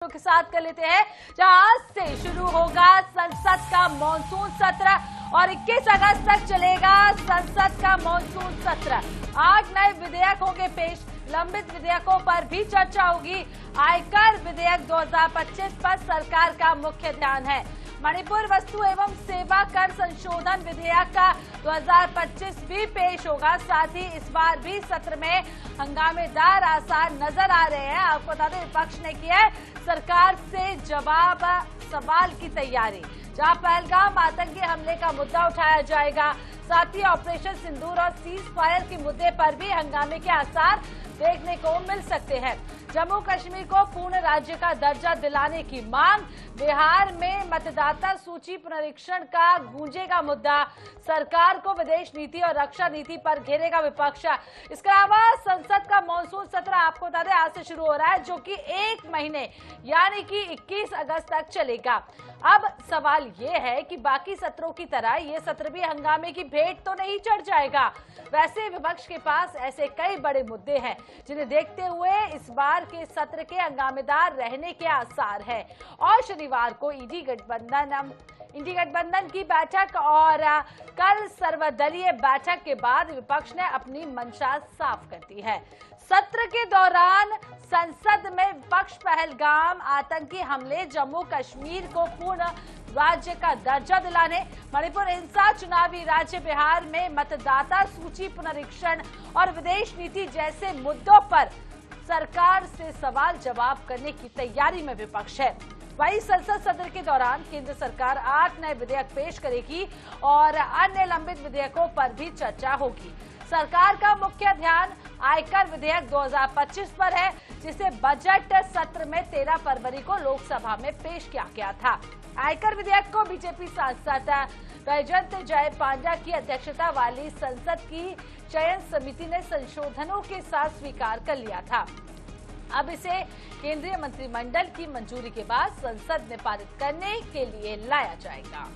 के साथ कर लेते हैं, जहां आज से शुरू होगा संसद का मॉनसून सत्र और 21 अगस्त तक चलेगा संसद का मॉनसून सत्र। 8 नए विधेयक होंगे पेश, लंबित विधेयकों पर भी चर्चा होगी। आयकर विधेयक 2025 पर सरकार का मुख्य ध्यान है। मणिपुर वस्तु एवं सेवा कर संशोधन विधेयक का 2025 भी पेश होगा। साथ ही इस बार भी सत्र में हंगामेदार आसार नजर आ रहे हैं। आपको बता दें, विपक्ष ने किया है सरकार से जवाब सवाल की तैयारी, जहां पहलगाम आतंकी हमले का मुद्दा उठाया जाएगा। साथ ही ऑपरेशन सिंदूर और सीज फायर के मुद्दे पर भी हंगामे के आसार देखने को मिल सकते हैं। जम्मू कश्मीर को पूर्ण राज्य का दर्जा दिलाने की मांग, बिहार में मतदाता सूची पुनरीक्षण का गूंजेगा मुद्दा, सरकार को विदेश नीति और रक्षा नीति पर घेरेगा विपक्ष। इसके अलावा संसद का मॉनसून सत्र आपको बता दें आज से शुरू हो रहा है, जो कि 1 महीने यानी कि 21 अगस्त तक चलेगा। अब सवाल ये है कि बाकी सत्रों की तरह ये सत्र भी हंगामे की भेंट तो नहीं चढ़ जाएगा। वैसे विपक्ष के पास ऐसे कई बड़े मुद्दे हैं जिन्हें देखते हुए इस बार के सत्र के हंगामेदार रहने के आसार है। और शनिवार को इंडी गठबंधन की बैठक और कल सर्वदलीय बैठक के बाद विपक्ष ने अपनी मंशा साफ कर दी है। सत्र के दौरान संसद में विपक्ष पहलगाम आतंकी हमले, जम्मू कश्मीर को पूर्ण राज्य का दर्जा दिलाने, मणिपुर हिंसा, चुनावी राज्य बिहार में मतदाता सूची पुनरीक्षण और विदेश नीति जैसे मुद्दों पर सरकार से सवाल जवाब करने की तैयारी में विपक्ष है। वहीं संसद सत्र के दौरान केंद्र सरकार 8 नए विधेयक पेश करेगी और अन्य लंबित विधेयकों पर भी चर्चा होगी। सरकार का मुख्य ध्यान आयकर विधेयक 2025 पर है, जिसे बजट सत्र में 13 फरवरी को लोकसभा में पेश किया गया था। आयकर विधेयक को बीजेपी सांसद बैजंत जय पांडा की अध्यक्षता वाली संसद की चयन समिति ने संशोधनों के साथ स्वीकार कर लिया था। अब इसे केंद्रीय मंत्रिमंडल की मंजूरी के बाद संसद में पारित करने के लिए लाया जाएगा।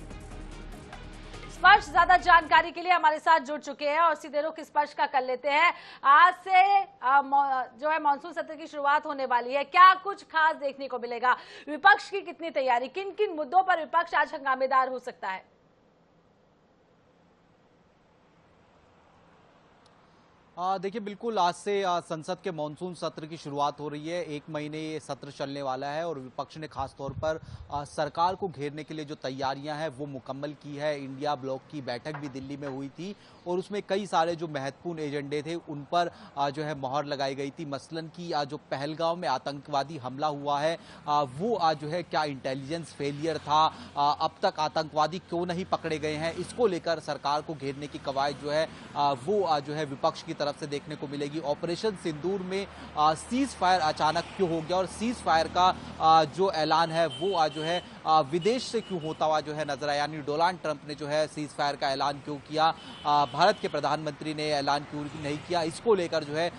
स्पर्श ज्यादा जानकारी के लिए हमारे साथ जुड़ चुके हैं और सीधे रुख स्पर्श का कर लेते हैं। आज से जो है मॉनसून सत्र की शुरुआत होने वाली है, क्या कुछ खास देखने को मिलेगा? विपक्ष की कितनी तैयारी, किन किन मुद्दों पर विपक्ष आज हंगामेदार हो सकता है? देखिए, बिल्कुल आज से संसद के मॉनसून सत्र की शुरुआत हो रही है। 1 महीने ये सत्र चलने वाला है और विपक्ष ने खासतौर पर सरकार को घेरने के लिए जो तैयारियां हैं वो मुकम्मल की है। इंडिया ब्लॉक की बैठक भी दिल्ली में हुई थी और उसमें कई सारे जो महत्वपूर्ण एजेंडे थे उन पर जो है मोहर लगाई गई थी। मसलन की जो पहलगाम में आतंकवादी हमला हुआ है वो जो है क्या इंटेलिजेंस फेलियर था, अब तक आतंकवादी क्यों नहीं पकड़े गए हैं, इसको लेकर सरकार को घेरने की कवायद जो है वो जो है विपक्ष की तरफ से देखने को मिलेगी। ऑपरेशन सिंदूर में सीज फायर अचानक क्यों हो गया और सीज फायर का जो ऐलान है वो जो है विदेश से क्यों होता हुआ जो है नजर आया, यानी डोनाल्ड ट्रंप ने जो है सीज फायर का ऐलान क्यों किया, भारत के प्रधानमंत्री ने ऐलान क्यों नहीं किया, इसको लेकर जो है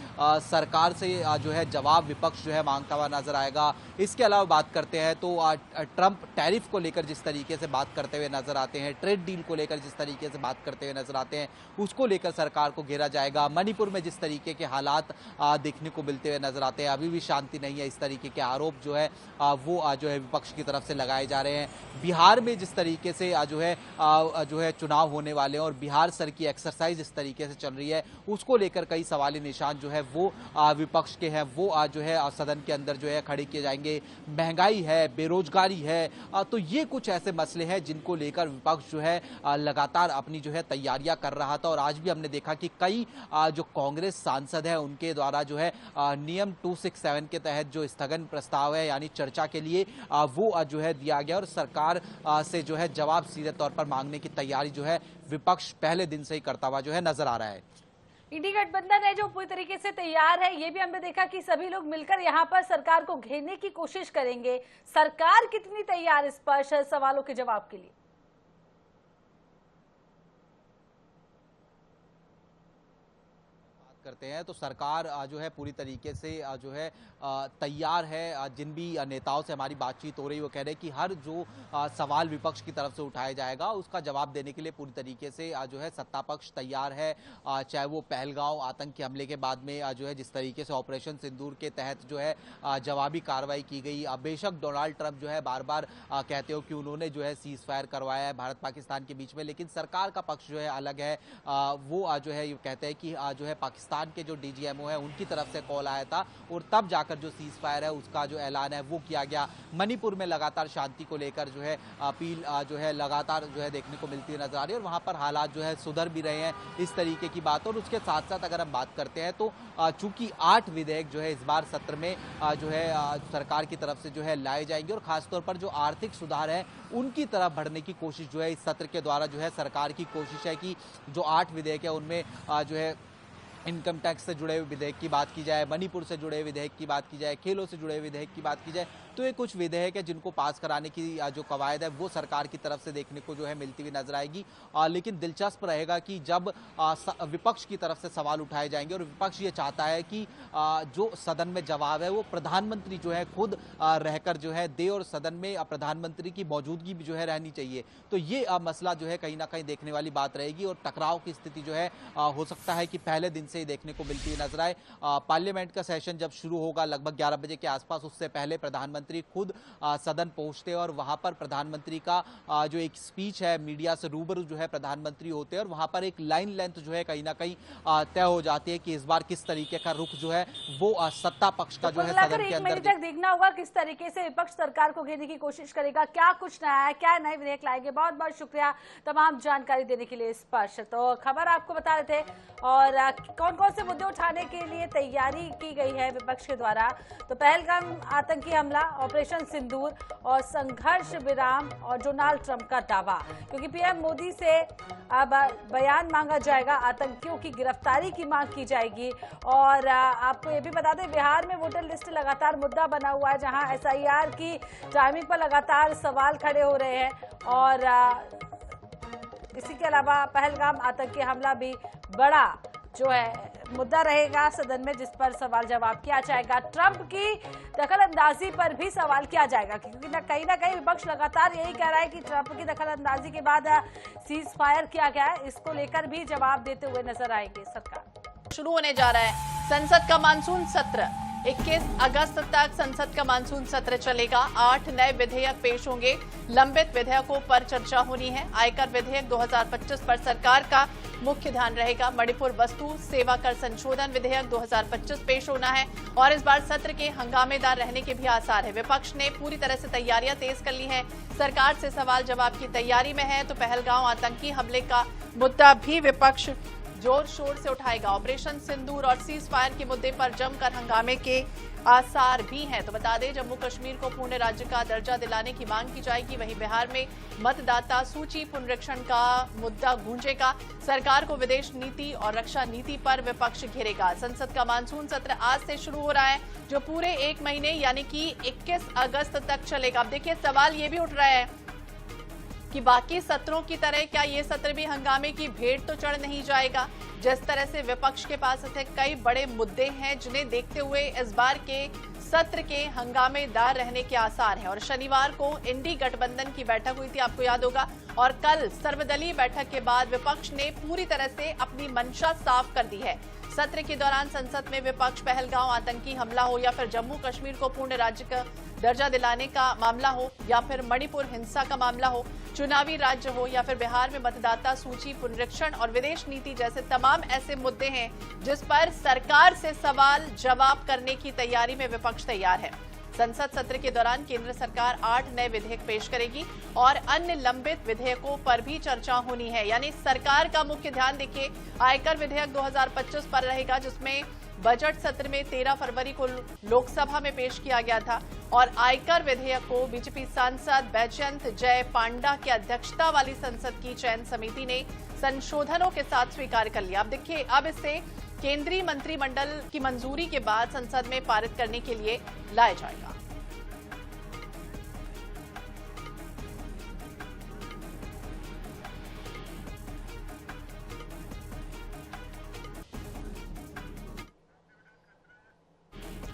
सरकार से जो है जवाब विपक्ष जो है मांगता हुआ नजर आएगा। इसके अलावा बात करते हैं तो ट्रंप टैरिफ को लेकर जिस तरीके से बात करते हुए नजर आते हैं, ट्रेड डील को लेकर जिस तरीके से बात करते हुए नजर आते हैं, उसको लेकर सरकार को घेरा जाएगा। मणिपुर में जिस तरीके के हालात देखने को मिलते हुए नजर आते हैं, अभी भी शांति नहीं है, इस तरीके के आरोप जो है वो जो है विपक्ष की तरफ से लगाए जा रहे हैं। बिहार में जिस तरीके से जो है चुनाव होने वाले हैं और बिहार सर की एक्सरसाइज इस तरीके से चल रही है, उसको लेकर कई सवाली निशान जो है वो विपक्ष के हैं वो जो है सदन के अंदर जो है खड़े किए जाएंगे। महंगाई है, बेरोजगारी है, तो ये कुछ ऐसे मसले हैं जिनको लेकर विपक्ष जो है लगातार अपनी जो है तैयारियां कर रहा था। और आज भी हमने देखा कि कई जो कांग्रेस सांसद है उनके द्वारा जो है नियम 267 के तहत जो स्थगन प्रस्ताव है यानी चर्चा के लिए वो जो है दिया गया और सरकार से जो है जवाब सीधे तौर पर मांगने की तैयारी जो है विपक्ष पहले दिन से ही करता हुआ जो है नजर आ रहा है। इंडी गठबंधन है जो पूरी तरीके से तैयार है। ये भी हमने देखा कि सभी लोग मिलकर यहाँ पर सरकार को घेरने की कोशिश करेंगे। सरकार कितनी तैयार इस पर सवालों के जवाब के लिए? करते हैं तो सरकार जो है पूरी तरीके से जो है तैयार है। जिन भी नेताओं से हमारी बातचीत हो रही है वो कह रहे हैं कि हर जो सवाल विपक्ष की तरफ से उठाया जाएगा उसका जवाब देने के लिए पूरी तरीके से जो है सत्ता पक्ष तैयार है। चाहे वो पहलगांव आतंकी हमले के बाद में जो है जिस तरीके से ऑपरेशन सिंदूर के तहत जो है जवाबी कार्रवाई की गई। बेशक डोनाल्ड ट्रंप जो है बार बार कहते हो कि उन्होंने जो है सीज फायर करवाया है भारत पाकिस्तान के बीच में, लेकिन सरकार का पक्ष जो है अलग है। वो जो है ये कहते हैं कि जो है पाकिस्तान के जो डीजीएमओ है उनकी तरफ से कॉल आया था और तब जाकर जो सीज फायर है उसका जो ऐलान है वो किया गया। मणिपुर में लगातार शांति को लेकर जो है अपील जो है लगातार जो है देखने को मिलती नजर आ रही है और वहां पर हालात जो है सुधर भी रहे हैं, इस तरीके की बात। और उसके साथ साथ अगर हम बात करते हैं तो चूंकि 8 विधेयक जो है इस बार सत्र में जो है सरकार की तरफ से जो है लाए जाएंगे और खासतौर पर जो आर्थिक सुधार है उनकी तरफ बढ़ने की कोशिश जो है इस सत्र के द्वारा जो है सरकार की कोशिश है कि जो 8 विधेयक है उनमें जो है इनकम टैक्स से जुड़े हुए विधेयक की बात की जाए, मणिपुर से जुड़े विधेयक की बात की जाए, खेलों से जुड़े विधेयक की बात की जाए, तो ये कुछ विधेयक है जिनको पास कराने की जो कवायद है वो सरकार की तरफ से देखने को जो है मिलती हुई नजर आएगी। लेकिन दिलचस्प रहेगा कि जब विपक्ष की तरफ से सवाल उठाए जाएंगे और विपक्ष ये चाहता है कि जो सदन में जवाब है वो प्रधानमंत्री जो है खुद रहकर जो है दे और सदन में प्रधानमंत्री की मौजूदगी भी जो है रहनी चाहिए। तो ये मसला जो है कहीं ना कहीं देखने वाली बात रहेगी और टकराव की स्थिति जो है हो सकता है कि पहले दिन से ही देखने को मिलती हुई नजर आए। पार्लियामेंट का सेशन जब शुरू होगा लगभग 11 बजे के आसपास, उससे पहले प्रधानमंत्री खुद सदन पहुंचते हैं और वहां पर प्रधानमंत्री का जो एक स्पीच है मीडिया से रूबरू जो है प्रधानमंत्री होते हैं और वहां पर एक लाइन लेंथ जो है कहीं ना कहीं तय हो जाती है कि इस बार किस तरीके का रुख जो है वो सत्ता पक्ष का जो है सदन के अंदर तक देखना होगा किस तरीके से विपक्ष सरकार को घेरने की कोशिश करेगा, क्या कुछ नया है, क्या नए विधेयक लाएंगे। बहुत बहुत शुक्रिया तमाम जानकारी देने के लिए स्पर्श। तो खबर आपको बता रहे थे और कौन कौन से मुद्दे उठाने के लिए तैयारी की गई है विपक्ष के द्वारा। तो पहलगाम आतंकी हमला, ऑपरेशन सिंदूर और संघर्ष विराम और डोनाल्ड ट्रंप का दावा, क्योंकि पीएम मोदी से अब बयान मांगा जाएगा, आतंकियों की गिरफ्तारी की मांग की जाएगी। और आपको ये भी बता दें बिहार में वोटर लिस्ट लगातार मुद्दा बना हुआ है, जहां एसआईआर की टाइमिंग पर लगातार सवाल खड़े हो रहे हैं। और इसी के अलावा पहलगाम आतंकी हमला भी बड़ा जो है मुद्दा रहेगा सदन में, जिस पर सवाल जवाब किया जाएगा। ट्रंप की दखलंदाजी पर भी सवाल किया जाएगा, क्योंकि कहीं ना कहीं विपक्ष लगातार यही कह रहा है कि ट्रंप की दखलंदाजी के बाद सीज फायर किया गया है, इसको लेकर भी जवाब देते हुए नजर आएंगे सरकार। शुरू होने जा रहा है संसद का मानसून सत्र। 21 अगस्त तक संसद का मानसून सत्र चलेगा। 8 नए विधेयक पेश होंगे। लंबित विधेयकों पर चर्चा होनी है। आयकर विधेयक 2025 पर सरकार का मुख्य ध्यान रहेगा। मणिपुर वस्तु सेवा कर संशोधन विधेयक 2025 पेश होना है और इस बार सत्र के हंगामेदार रहने के भी आसार है। विपक्ष ने पूरी तरह से तैयारियां तेज कर ली हैं, सरकार से सवाल जवाब की तैयारी में है। तो पहलगांव आतंकी हमले का मुद्दा भी विपक्ष जोर शोर से उठाएगा। ऑपरेशन सिंदूर और सीज फायर के मुद्दे पर जमकर हंगामे के आसार भी हैं। तो बता दें जम्मू कश्मीर को पूर्ण राज्य का दर्जा दिलाने की मांग की जाएगी। वहीं बिहार में मतदाता सूची पुनरीक्षण का मुद्दा गूंजेगा। सरकार को विदेश नीति और रक्षा नीति पर विपक्ष घेरेगा। संसद का मानसून सत्र आज से शुरू हो रहा है, जो पूरे 1 महीने यानी कि 21 अगस्त तक चलेगा। अब देखिए सवाल ये भी उठ रहा है कि बाकी सत्रों की तरह क्या ये सत्र भी हंगामे की भेंट तो चढ़ नहीं जाएगा। जिस तरह से विपक्ष के पास ऐसे कई बड़े मुद्दे हैं जिन्हें देखते हुए इस बार के सत्र के हंगामेदार रहने के आसार हैं। और शनिवार को इंडी गठबंधन की बैठक हुई थी, आपको याद होगा, और कल सर्वदलीय बैठक के बाद विपक्ष ने पूरी तरह से अपनी मंशा साफ कर दी है। सत्र के दौरान संसद में विपक्ष पहलगांव आतंकी हमला हो या फिर जम्मू कश्मीर को पूर्ण राज्य का दर्जा दिलाने का मामला हो या फिर मणिपुर हिंसा का मामला हो, चुनावी राज्य हो या फिर बिहार में मतदाता सूची पुनरीक्षण और विदेश नीति जैसे तमाम ऐसे मुद्दे हैं जिस पर सरकार से सवाल जवाब करने की तैयारी में विपक्ष तैयार है। संसद सत्र के दौरान केंद्र सरकार 8 नए विधेयक पेश करेगी और अन्य लंबित विधेयकों पर भी चर्चा होनी है। यानी सरकार का मुख्य ध्यान देखिए आयकर विधेयक 2025 पर रहेगा, जिसमें बजट सत्र में 13 फरवरी को लोकसभा में पेश किया गया था और आयकर विधेयक को बीजेपी सांसद बैजयंत जय पांडा की अध्यक्षता वाली संसद की चयन समिति ने संशोधनों के साथ स्वीकार कर लिया। अब देखिए अब इसे केंद्रीय मंत्रिमंडल की मंजूरी के बाद संसद में पारित करने के लिए लाया जाएगा।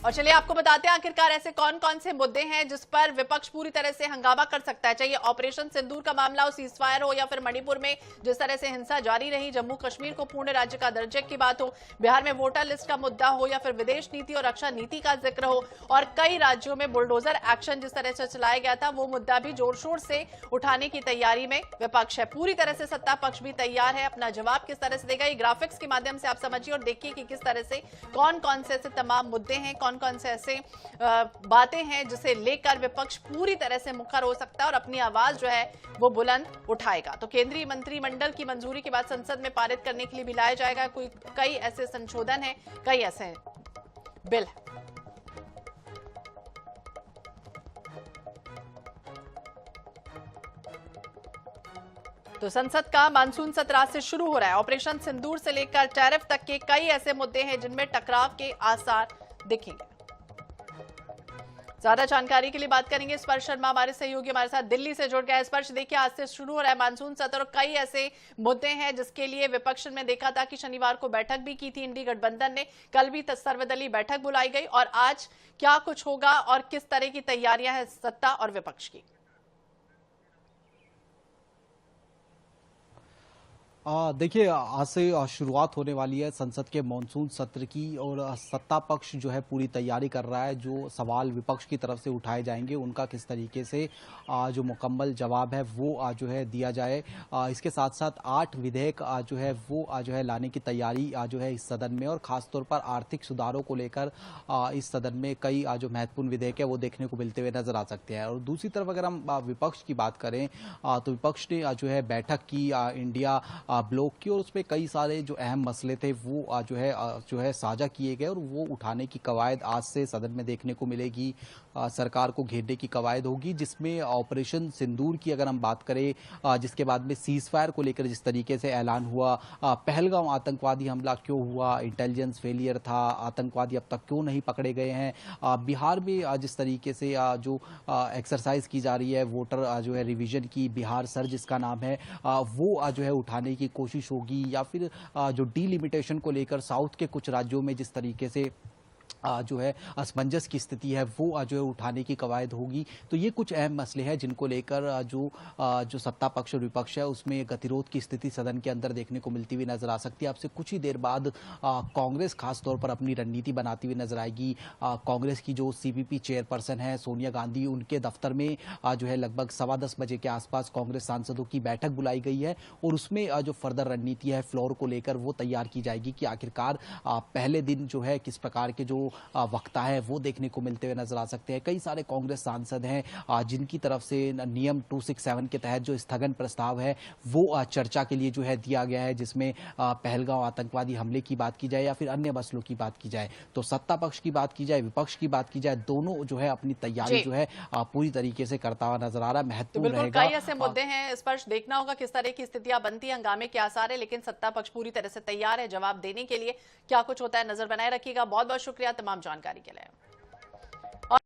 और चलिए आपको बताते हैं आखिरकार ऐसे कौन कौन से मुद्दे हैं जिस पर विपक्ष पूरी तरह से हंगामा कर सकता है। चाहिए ऑपरेशन सिंदूर का मामला हो, सीजफायर हो, या फिर मणिपुर में जिस तरह से हिंसा जारी रही, जम्मू कश्मीर को पूर्ण राज्य का दर्जे की बात हो, बिहार में वोटर लिस्ट का मुद्दा हो, या फिर विदेश नीति और रक्षा नीति का जिक्र हो, और कई राज्यों में बुलडोजर एक्शन जिस तरह से चलाया गया था वो मुद्दा भी जोर शोर से उठाने की तैयारी में विपक्ष है। पूरी तरह से सत्ता पक्ष भी तैयार है, अपना जवाब किस तरह से देगा ये ग्राफिक्स के माध्यम से आप समझिए और देखिए कि किस तरह से कौन कौन से ऐसे तमाम मुद्दे हैं, कौन कौन से ऐसे बातें हैं जिसे लेकर विपक्ष पूरी तरह से मुखर हो सकता है और अपनी आवाज जो है वो बुलंद उठाएगा। तो केंद्रीय मंत्रिमंडल की मंजूरी के बाद संसद में पारित करने के लिए भी लाया जाएगा। कई ऐसे संशोधन हैं, कई ऐसे बिल है। तो संसद का मानसून सत्र आज से शुरू हो रहा है। ऑपरेशन सिंदूर से लेकर टैरिफ तक के कई ऐसे मुद्दे हैं जिनमें टकराव के आसार दिखेंगे। ज्यादा जानकारी के लिए बात करेंगे स्पर्श शर्मा, हमारे सहयोगी हमारे साथ दिल्ली से जुड़ गया है। स्पर्श, देखिए आज से शुरू हो रहा है मानसून सत्र और कई ऐसे मुद्दे हैं जिसके लिए विपक्ष में देखा था कि शनिवार को बैठक भी की थी इंडी गठबंधन ने, कल भी सर्वदलीय बैठक बुलाई गई, और आज क्या कुछ होगा और किस तरह की तैयारियां हैं सत्ता और विपक्ष की? देखिए आज से शुरुआत होने वाली है संसद के मॉनसून सत्र की और सत्ता पक्ष जो है पूरी तैयारी कर रहा है। जो सवाल विपक्ष की तरफ से उठाए जाएंगे उनका किस तरीके से जो मुकम्मल जवाब है वो जो है दिया जाए। इसके साथ साथ 8 विधेयक जो है वो जो है लाने की तैयारी जो है इस सदन में, और खासतौर पर आर्थिक सुधारों को लेकर इस सदन में कई जो महत्वपूर्ण विधेयक है वो देखने को मिलते हुए नजर आ सकते हैं। और दूसरी तरफ अगर हम विपक्ष की बात करें तो विपक्ष ने जो है बैठक की इंडिया ब्लॉक की, और उसमें कई सारे जो अहम मसले थे वो जो है साझा किए गए और वो उठाने की कवायद आज से सदन में देखने को मिलेगी। सरकार को घेरने की कवायद होगी, जिसमें ऑपरेशन सिंदूर की अगर हम बात करें, जिसके बाद में सीज फायर को लेकर जिस तरीके से ऐलान हुआ, पहलगाम आतंकवादी हमला क्यों हुआ, इंटेलिजेंस फेलियर था, आतंकवादी अब तक क्यों नहीं पकड़े गए हैं, बिहार में जिस तरीके से जो एक्सरसाइज की जा रही है वोटर जो है रिवीजन की, बिहार सर जिसका नाम है, वो जो है उठाने की कोशिश होगी, या फिर जो डीलिमिटेशन को लेकर साउथ के कुछ राज्यों में जिस तरीके से जो है असमंजस की स्थिति है वो जो है उठाने की कवायद होगी। तो ये कुछ अहम मसले हैं जिनको लेकर जो सत्ता पक्ष और विपक्ष है उसमें गतिरोध की स्थिति सदन के अंदर देखने को मिलती हुई नजर आ सकती है। आपसे कुछ ही देर बाद कांग्रेस खासतौर पर अपनी रणनीति बनाती हुई नजर आएगी। कांग्रेस की जो सीपीपी चेयरपर्सन है सोनिया गांधी, उनके दफ्तर में जो है लगभग 10:15 बजे के आसपास कांग्रेस सांसदों की बैठक बुलाई गई है, और उसमें जो फर्दर रणनीति है फ्लोर को लेकर वो तैयार की जाएगी कि आखिरकार पहले दिन जो है किस प्रकार के जो वक्ता है वो देखने को मिलते हुए नजर आ सकते हैं। कई सारे कांग्रेस सांसद हैं जिनकी तरफ से नियम 267 के तहत जो स्थगन प्रस्ताव है वो चर्चा के लिए जो है दिया गया है, जिसमें पहलगाम आतंकवादी हमले की बात की जाए या फिर अन्य मसलों की बात की जाए। तो सत्ता पक्ष की बात की जाए, विपक्ष की बात की जाए, दोनों जो है अपनी तैयारी जो है पूरी तरीके से करता हुआ नजर आ रहा है। महत्वपूर्ण रहेगा, कई ऐसे मुद्दे हैं, स्पर्श देखना होगा किस तरह की स्थितियां बनती है, हंगामे के आसार है, लेकिन सत्ता पक्ष पूरी तरह से तैयार है जवाब देने के लिए। क्या कुछ होता है नजर बनाए रखिएगा। बहुत बहुत शुक्रिया तमाम जानकारी के लिए।